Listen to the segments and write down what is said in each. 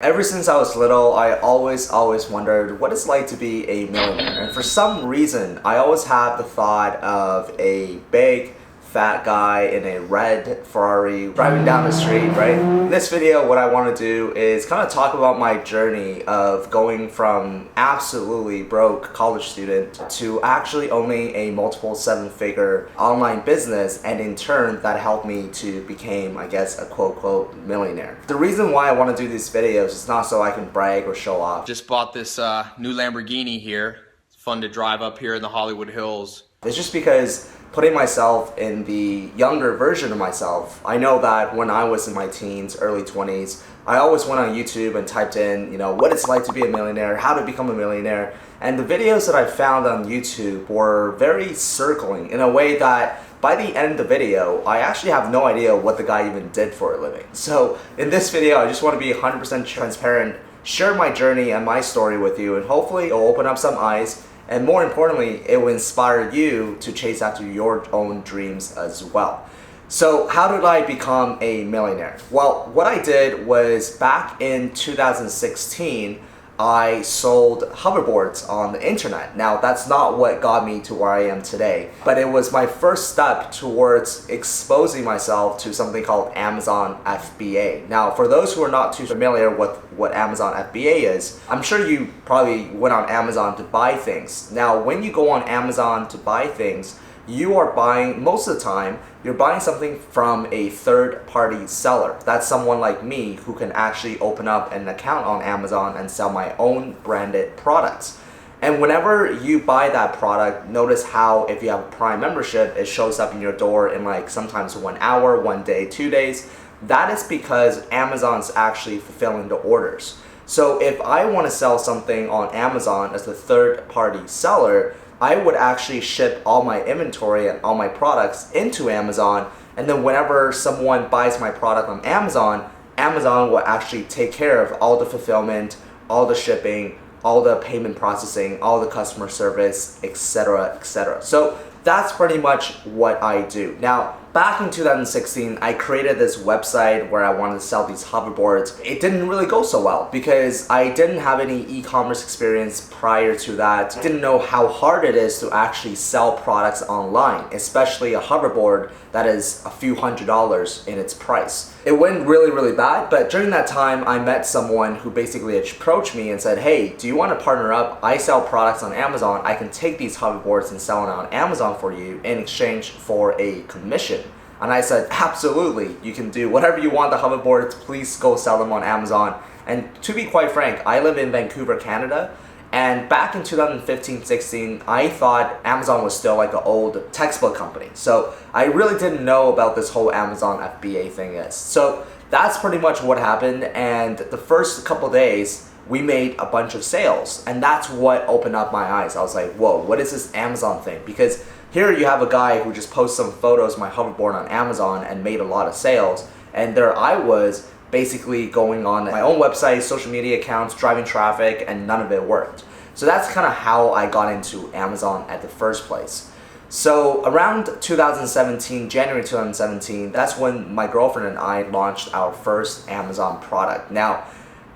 Ever since I was little, I always wondered what it's like to be a millionaire. And for some reason, I always have the thought of a big, fat guy in a red Ferrari driving down the street, right? In this video, what I want to do is kind of talk about my journey of going from absolutely broke college student to actually owning a multiple seven-figure online business, and in turn, that helped me to become, I guess, a quote-unquote millionaire. The reason why I want to do these videos is not so I can brag or show off. Just bought this new Lamborghini here. It's fun to drive up here in the Hollywood Hills. It's just because putting myself in the younger version of myself, I know that when I was in my teens, early 20s, I always went on YouTube and typed in, what it's like to be a millionaire, how to become a millionaire. And the videos that I found on YouTube were very circling in a way that by the end of the video, I actually have no idea what the guy even did for a living. So in this video, I just want to be 100% transparent, share my journey and my story with you, and hopefully it'll open up some eyes. And more importantly, it will inspire you to chase after your own dreams as well. So how did I become a millionaire? Well, what I did was back in 2016, I sold hoverboards on the internet. Now, that's not what got me to where I am today, but it was my first step towards exposing myself to something called Amazon FBA. Now, for those who are not too familiar with what Amazon FBA is, I'm sure you probably went on Amazon to buy things. Now, when you go on Amazon to buy things, you are buying, most of the time, you're buying something from a third-party seller. That's someone like me who can actually open up an account on Amazon and sell my own branded products. And whenever you buy that product, notice how if you have a Prime membership, it shows up in your door in like sometimes 1 hour, 1 day, 2 days. That is because Amazon's actually fulfilling the orders. So if I want to sell something on Amazon as a third-party seller, I would actually ship all my inventory and all my products into Amazon, and then whenever someone buys my product on Amazon, Amazon will actually take care of all the fulfillment, all the shipping, all the payment processing, all the customer service, etc., etc. So that's pretty much what I do. Now, back in 2016, I created this website where I wanted to sell these hoverboards. It didn't really go so well because I didn't have any e-commerce experience prior to that. Didn't know how hard it is to actually sell products online, especially a hoverboard that is a few $100s in its price. It went really bad, but during that time, I met someone who basically approached me and said, hey, do you want to partner up? I sell products on Amazon. I can take these hoverboards and sell them on Amazon for you in exchange for a commission. And I said, absolutely, you can do whatever you want the hoverboards, please go sell them on Amazon. And to be quite frank, I live in Vancouver, Canada, and back in 2015-16, I thought Amazon was still like an old textbook company. So I really didn't know about this whole Amazon FBA thing is. So that's pretty much what happened, and the first couple days, we made a bunch of sales, and that's what opened up my eyes. I was like, whoa, what is this Amazon thing? Because here you have a guy who just posts some photos of my hoverboard on Amazon and made a lot of sales, and there I was basically going on my own website, social media accounts, driving traffic, and none of it worked. So that's kind of how I got into Amazon at the first place. So around 2017, January 2017, that's when my girlfriend and I launched our first Amazon product. Now,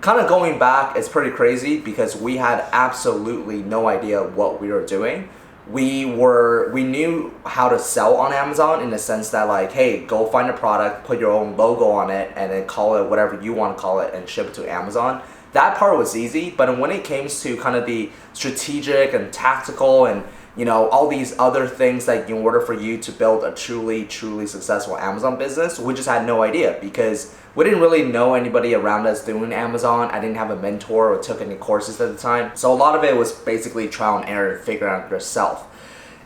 kind of going back, it's pretty crazy because we had absolutely no idea what we were doing. We knew how to sell on Amazon in the sense that like, hey, go find a product, put your own logo on it, and then call it whatever you want to call it and ship it to Amazon. That part was easy, but when it came to kind of the strategic and tactical and all these other things that in order for you to build a truly successful Amazon business, we just had no idea because we didn't really know anybody around us doing Amazon. I didn't have a mentor or took any courses at the time. So a lot of it was basically trial and error and figure out yourself.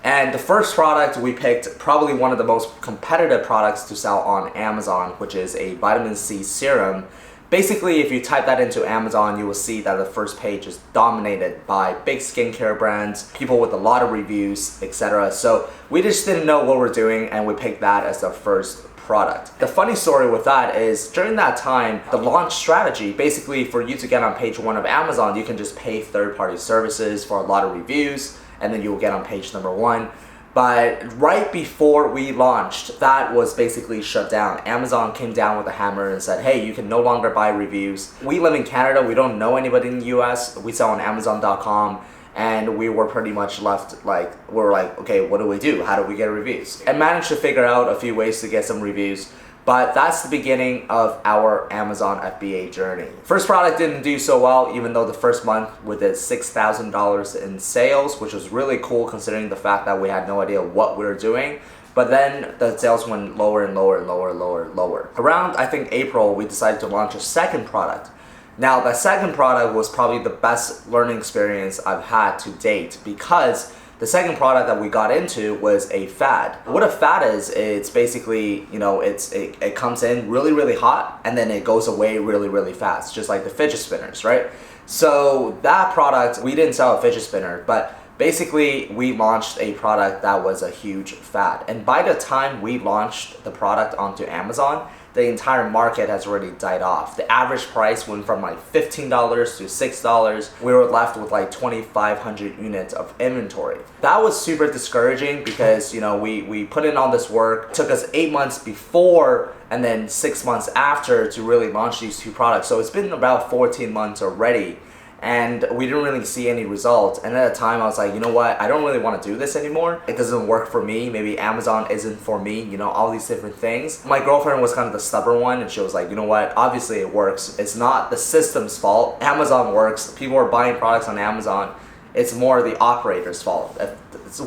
And the first product we picked, probably one of the most competitive products to sell on Amazon, which is a vitamin C serum. Basically, if you type that into Amazon, you will see that the first page is dominated by big skincare brands, people with a lot of reviews, etc. So we just didn't know what we're doing, and we picked that as our first product. The funny story with that is during that time, the launch strategy, basically for you to get on page 1 of Amazon, you can just pay third-party services for a lot of reviews, and then you'll get on page number 1. But right before we launched, that was basically shut down. Amazon came down with a hammer and said, hey, you can no longer buy reviews. We live in Canada, we don't know anybody in the US. We sell on Amazon.com, and we were pretty much left we're like, okay, what do we do? How do we get reviews? And managed to figure out a few ways to get some reviews. But that's the beginning of our Amazon FBA journey. First product didn't do so well, even though the first month we did $6,000 in sales, which was really cool considering the fact that we had no idea what we were doing. But then the sales went lower and lower and lower and lower and lower. Around, I think, April, we decided to launch a second product. Now, the second product was probably the best learning experience I've had to date, because the second product that we got into was a fad. What a fad is, it's basically, it comes in really, really hot and then it goes away really, really fast, just like the fidget spinners, right? So that product, we didn't sell a fidget spinner, but basically we launched a product that was a huge fad. And by the time we launched the product onto Amazon, the entire market has already died off. The average price went from like $15 to $6. We were left with like 2,500 units of inventory. That was super discouraging because, we put in all this work. It took us 8 months before and then 6 months after to really launch these two products. So it's been about 14 months already, and we didn't really see any results. And at the time I was like, you know what, I don't really want to do this anymore. It doesn't work for me. Maybe Amazon isn't for me, all these different things. My girlfriend was kind of the stubborn one, and she was like, you know what, obviously it works. It's not the system's fault. Amazon works. People are buying products on Amazon. It's more the operator's fault.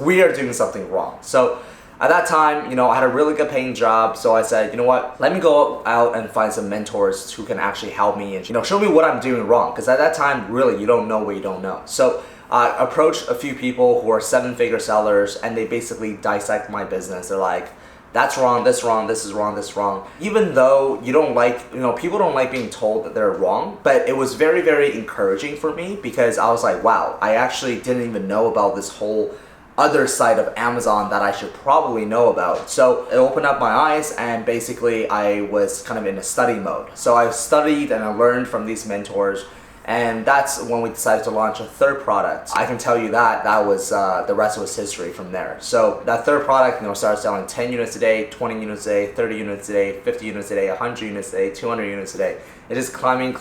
We are doing something wrong. So at that time, I had a really good paying job, so I said, you know what, let me go out and find some mentors who can actually help me and, show me what I'm doing wrong. Because at that time, really, you don't know what you don't know. So I approached a few people who are 7-figure sellers, and they basically dissect my business. They're like, that's wrong, this wrong, this is wrong, this wrong. Even though you don't like, people don't like being told that they're wrong, but it was very, very encouraging for me, because I was like, wow, I actually didn't even know about this whole other side of Amazon that I should probably know about. So it opened up my eyes, and basically I was kind of in a study mode. So I studied and I learned from these mentors, and that's when we decided to launch a third product. I can tell you that was the rest was history from there. So that third product, started selling 10 units a day, 20 units a day, 30 units a day, 50 units a day, 100 units a day, 200 units a day. It is climbing.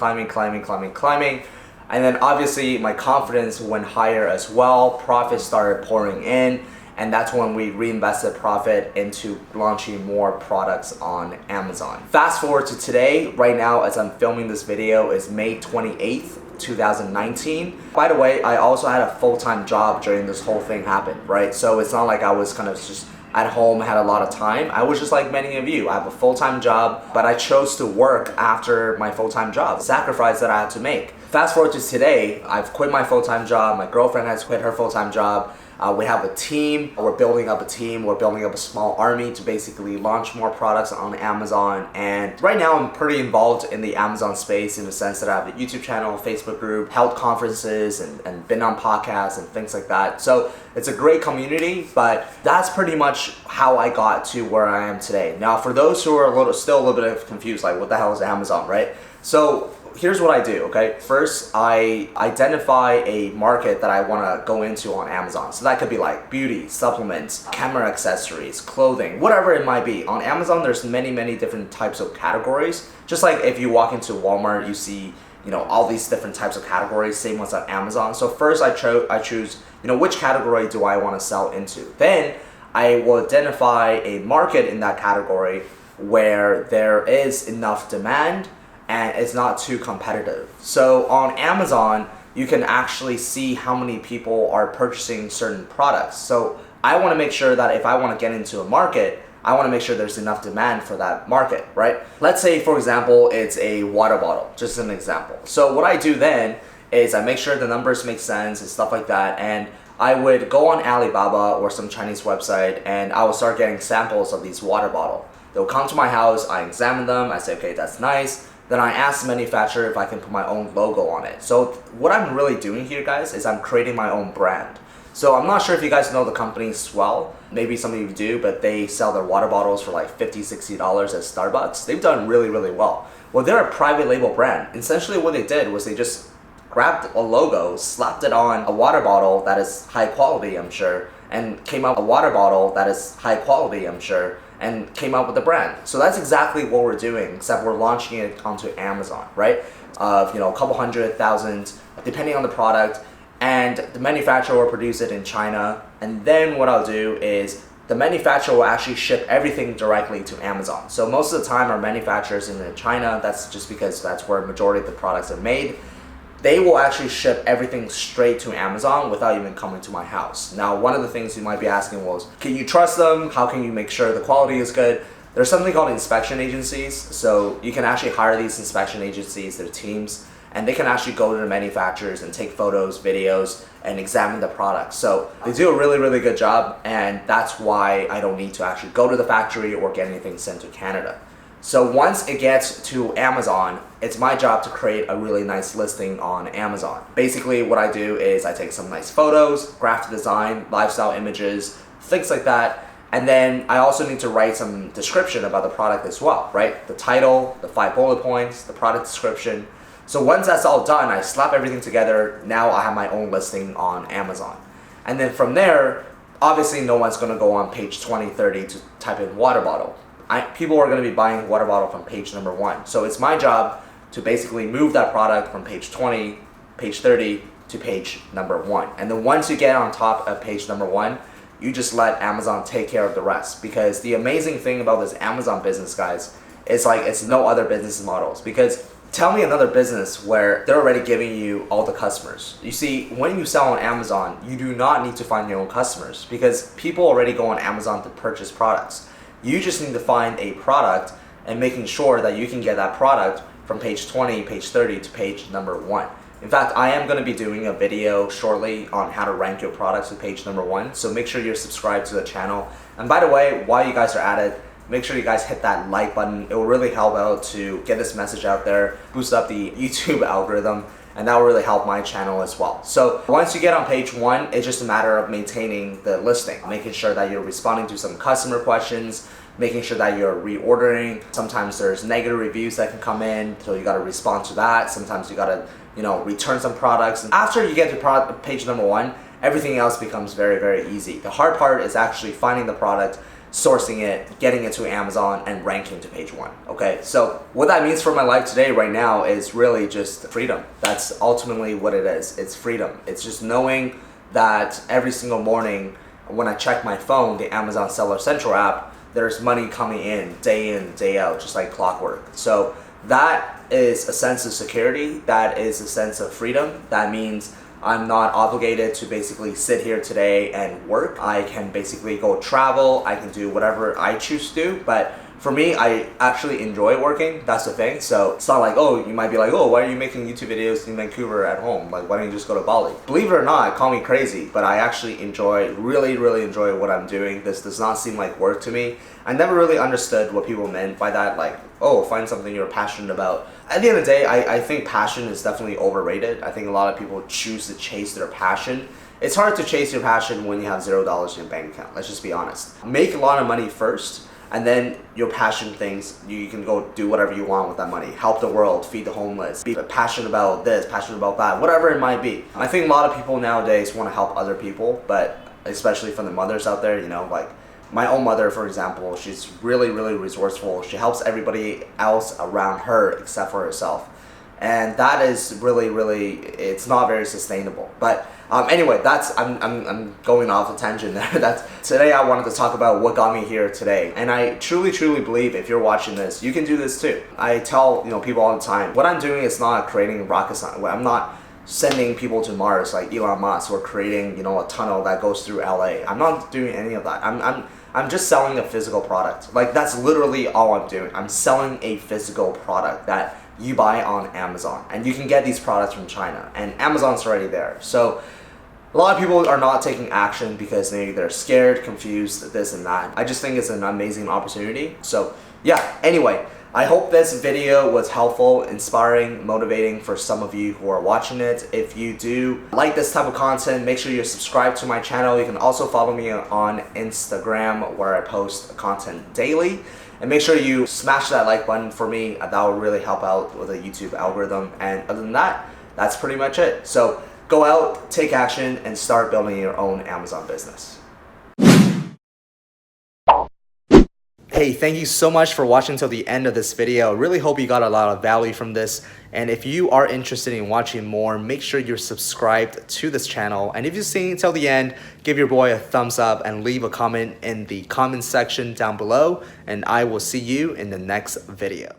And then obviously my confidence went higher as well. Profits started pouring in, and that's when we reinvested profit into launching more products on Amazon. Fast forward to today. Right now, as I'm filming this video, is May 28th, 2019. By the way, I also had a full-time job during this whole thing happened, right? So it's not like I was kind of just at home, had a lot of time. I was just like many of you. I have a full-time job, but I chose to work after my full-time job. Sacrifice that I had to make. Fast forward to today, I've quit my full-time job. My girlfriend has quit her full-time job. We have a team. We're building up a team. We're building up a small army to basically launch more products on Amazon. And right now I'm pretty involved in the Amazon space, in the sense that I have a YouTube channel, Facebook group, held conferences, and been on podcasts and things like that. So it's a great community, but that's pretty much how I got to where I am today. Now, for those who are still a little bit confused, like what the hell is Amazon, right? So here's what I do, okay? First, I identify a market that I want to go into on Amazon. So that could be like beauty, supplements, camera accessories, clothing, whatever it might be. On Amazon, there's many, many different types of categories. Just like if you walk into Walmart, you see, all these different types of categories, same ones on Amazon. So first I choose, which category do I want to sell into? Then I will identify a market in that category where there is enough demand and it's not too competitive. So on Amazon, you can actually see how many people are purchasing certain products. So I want to make sure that if I want to get into a market, I want to make sure there's enough demand for that market, right? Let's say, for example, it's a water bottle, just an example. So what I do then is I make sure the numbers make sense and stuff like that, and I would go on Alibaba or some Chinese website, and I will start getting samples of these water bottles. They'll come to my house, I examine them, I say, okay, that's nice. Then I ask the manufacturer if I can put my own logo on it. So what I'm really doing here, guys, is I'm creating my own brand. So I'm not sure if you guys know the company Swell. Maybe some of you do, but they sell their water bottles for like $50, $60 at Starbucks. They've done really, really well. Well, they're a private label brand. Essentially what they did was they just grabbed a logo, slapped it on a water bottle that is high quality, I'm sure, and came out with a water bottle that is high quality, I'm sure, and came out with a brand. So that's exactly what we're doing, except we're launching it onto Amazon, right? Of, you know, a couple hundred thousand, depending on the product, and the manufacturer will produce it in China. And then what I'll do is the manufacturer will actually ship everything directly to Amazon. So most of the time our manufacturers in China, that's just because that's where a majority of the products are made. They will actually ship everything straight to Amazon without even coming to my house. Now, one of the things you might be asking was, can you trust them? How can you make sure the quality is good? There's something called inspection agencies. So you can actually hire these inspection agencies, their teams, and they can actually go to the manufacturers and take photos, videos, and examine the product. So they do a really, really good job, and that's why I don't need to actually go to the factory or get anything sent to Canada. So once it gets to Amazon, it's my job to create a really nice listing on Amazon. Basically what I do is I take some nice photos, graphic design, lifestyle images, things like that. And then I also need to write some description about the product as well, right? The title, the 5 bullet points, the product description. So once that's all done, I slap everything together. Now I have my own listing on Amazon. And then from there, obviously no one's gonna go on page 20, 30 to type in water bottle. People are going to be buying water bottle from page number 1. So it's my job to basically move that product from page 20, page 30 to page number 1. And then once you get on top of page number 1, you just let Amazon take care of the rest. Because the amazing thing about this Amazon business, guys, is like it's no other business models. Because tell me another business where they're already giving you all the customers. You see, when you sell on Amazon, you do not need to find your own customers because people already go on Amazon to purchase products. You just need to find a product and making sure that you can get that product from page 20, page 30 to page number 1. In fact, I am going to be doing a video shortly on how to rank your products to page number 1. So make sure you're subscribed to the channel. And by the way, while you guys are at it, make sure you guys hit that like button. It will really help out to get this message out there, boost up the YouTube algorithm, and that will really help my channel as well. So once you get on page 1, it's just a matter of maintaining the listing, making sure that you're responding to some customer questions, making sure that you're reordering. Sometimes there's negative reviews that can come in, so you gotta respond to that. Sometimes you gotta, you know, return some products. And after you get to page number 1, everything else becomes very, very easy. The hard part is actually finding the product, sourcing it, getting it to Amazon, and ranking to page 1. Okay, so what that means for my life today right now is really just freedom. That's ultimately what it is. It's freedom. It's just knowing that every single morning when I check my phone, the Amazon Seller Central app, there's money coming in, day out, just like clockwork. So that is a sense of security. That is a sense of freedom. That means I'm not obligated to basically sit here today and work. I can basically go travel. I can do whatever I choose to do. But for me, I actually enjoy working. That's the thing. So it's not like, oh, you might be like, oh, why are you making YouTube videos in Vancouver at home? Like, why don't you just go to Bali? Believe it or not, call me crazy, but I actually enjoy, really enjoy what I'm doing. This does not seem like work to me. I never really understood what people meant by that. Like, oh, find something you're passionate about. At the end of the day, I think passion is definitely overrated. I think a lot of people choose to chase their passion. It's hard to chase your passion when you have $0 in your bank account. Let's just be honest. Make a lot of money first, and then your passion things, you can go do whatever you want with that money. Help the world, feed the homeless, be passionate about this, passionate about that, whatever it might be. I think a lot of people nowadays want to help other people, but especially from the mothers out there, you know, like my own mother, for example, she's really resourceful. She helps everybody else around her except for herself. And that is really, it's not very sustainable. But anyway, I'm going off a tangent there. Today I wanted to talk about what got me here today. And I truly believe if you're watching this, you can do this too. I tell people all the time, what I'm doing is not creating rocket science. I'm not sending people to Mars like Elon Musk or creating a tunnel that goes through LA. I'm not doing any of that. I'm just selling a physical product. Like, that's literally all I'm doing. I'm selling a physical product that you buy on Amazon, and you can get these products from China, and Amazon's already there. So a lot of people are not taking action because they're scared, confused, this and that. I just think it's an amazing opportunity. So yeah, anyway, I hope this video was helpful, inspiring, motivating for some of you who are watching it. If you do like this type of content, make sure you're subscribed to my channel. You can also follow me on Instagram, where I post content daily. And make sure you smash that like button for me. That will really help out with the YouTube algorithm. And other than that, that's pretty much it. So go out, take action, and start building your own Amazon business. Hey, thank you so much for watching till the end of this video. Really hope you got a lot of value from this. And if you are interested in watching more, make sure you're subscribed to this channel. And if you've seen till the end, give your boy a thumbs up and leave a comment in the comment section down below. And I will see you in the next video.